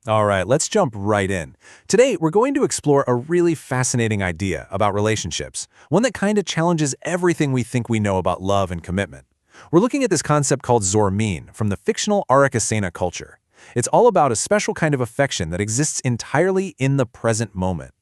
All right, let's jump right in. Today, we're going to explore a really fascinating idea about relationships, one that kind of challenges everything we think we know about love and commitment. We're looking at this concept called Zoramiin from the fictional Arreqqana culture. It's all about a special kind of affection that exists entirely in the present moment.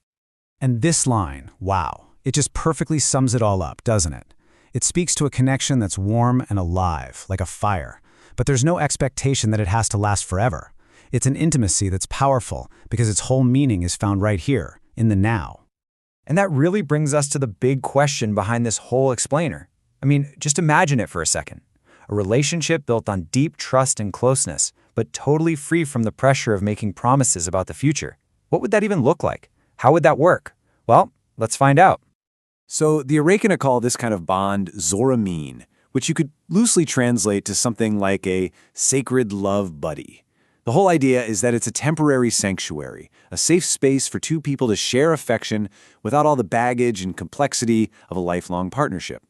And this line, wow, it just perfectly sums it all up, doesn't it? It speaks to a connection that's warm and alive, like a fire, but there's no expectation that it has to last forever. It's an intimacy that's powerful because its whole meaning is found right here, in the now. And that really brings us to the big question behind this whole explainer. I mean, just imagine it for a second. A relationship built on deep trust and closeness, but totally free from the pressure of making promises about the future. What would that even look like? How would that work? Well, let's find out. So the Arreqqana call this kind of bond Zoramiin, which you could loosely translate to something like a sacred love buddy. The whole idea is that it's a temporary sanctuary, a safe space for two people to share affection without all the baggage and complexity of a lifelong partnership.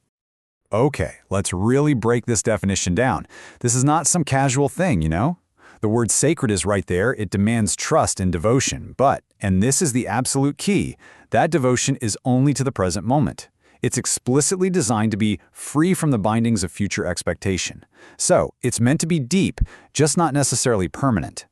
Okay, let's really break this definition down. This is not some casual thing, you know? The word sacred is right there. It demands trust and devotion, but, and this is the absolute key, that devotion is only to the present moment. It's explicitly designed to be free from the bindings of future expectation. So, it's meant to be deep, just not necessarily permanent.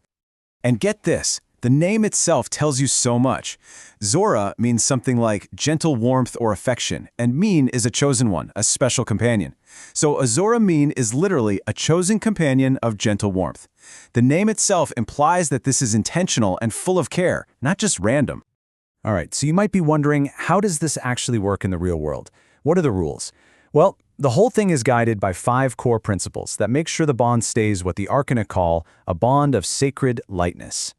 And get this, the name itself tells you so much. Zora means something like gentle warmth or affection, and Min is a chosen one, a special companion. So a Zoramiin is literally a chosen companion of gentle warmth. The name itself implies that this is intentional and full of care, not just random. All right, so you might be wondering, how does this actually work in the real world? What are the rules? Well, the whole thing is guided by 5 core principles that make sure the bond stays what the Arreqqana call a bond of sacred lightness.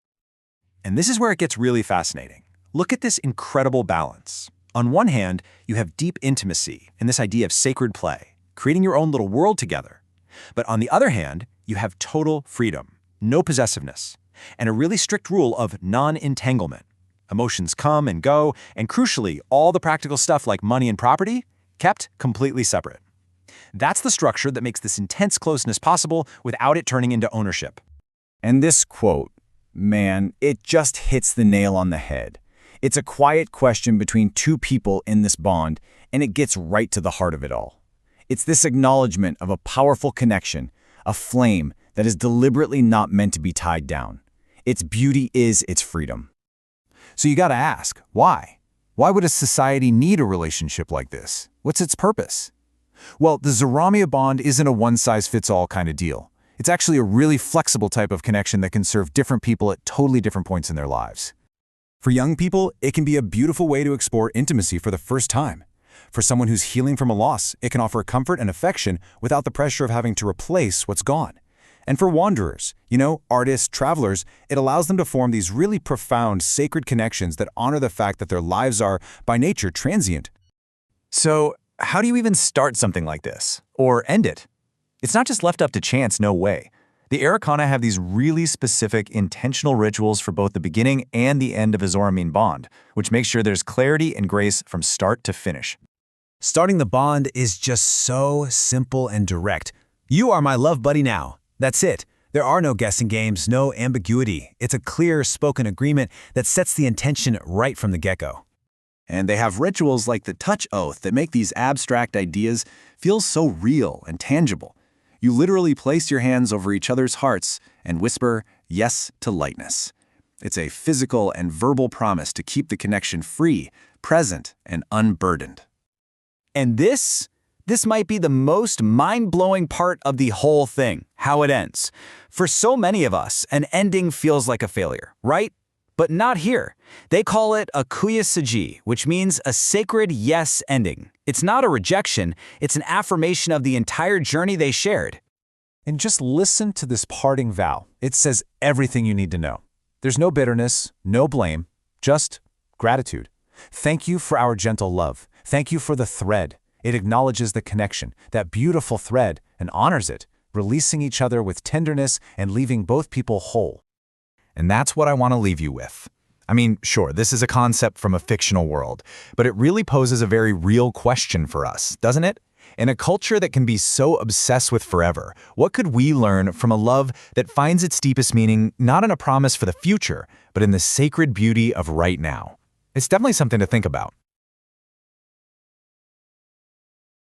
And this is where it gets really fascinating. Look at this incredible balance. On one hand, you have deep intimacy and this idea of sacred play, creating your own little world together. But on the other hand, you have total freedom, no possessiveness, and a really strict rule of non-entanglement. Emotions come and go, and crucially, all the practical stuff like money and property, kept completely separate. That's the structure that makes this intense closeness possible without it turning into ownership. And this quote, man, it just hits the nail on the head. It's a quiet question between two people in this bond, and it gets right to the heart of it all. It's this acknowledgement of a powerful connection, a flame that is deliberately not meant to be tied down. Its beauty is its freedom. So you gotta ask, why? Why would a society need a relationship like this? What's its purpose? Well, the Zoramiin bond isn't a one-size-fits-all kind of deal. It's actually a really flexible type of connection that can serve different people at totally different points in their lives. For young people, it can be a beautiful way to explore intimacy for the first time. For someone who's healing from a loss, it can offer comfort and affection without the pressure of having to replace what's gone. And for wanderers, artists, travelers, it allows them to form these really profound, sacred connections that honor the fact that their lives are, by nature, transient. So, how do you even start something like this? Or end it? It's not just left up to chance, no way. The Arreqqana have these really specific, intentional rituals for both the beginning and the end of a Zoramiin bond, which makes sure there's clarity and grace from start to finish. Starting the bond is just so simple and direct. You are my love buddy now. That's it. There are no guessing games, no ambiguity. It's a clear, spoken agreement that sets the intention right from the get-go. And they have rituals like the touch oath that make these abstract ideas feel so real and tangible. You literally place your hands over each other's hearts and whisper, yes to lightness. It's a physical and verbal promise to keep the connection free, present, and unburdened. And this might be the most mind-blowing part of the whole thing, how it ends. For so many of us, an ending feels like a failure, right? But not here. They call it a kuya, which means a sacred yes ending. It's not a rejection, it's an affirmation of the entire journey they shared. And just listen to this parting vow. It says everything you need to know. There's no bitterness, no blame, just gratitude. Thank you for our gentle love. Thank you for the thread. It acknowledges the connection, that beautiful thread, and honors it, releasing each other with tenderness and leaving both people whole. And that's what I want to leave you with. I mean, sure, this is a concept from a fictional world, but it really poses a very real question for us, doesn't it? In a culture that can be so obsessed with forever, what could we learn from a love that finds its deepest meaning not in a promise for the future, but in the sacred beauty of right now? It's definitely something to think about.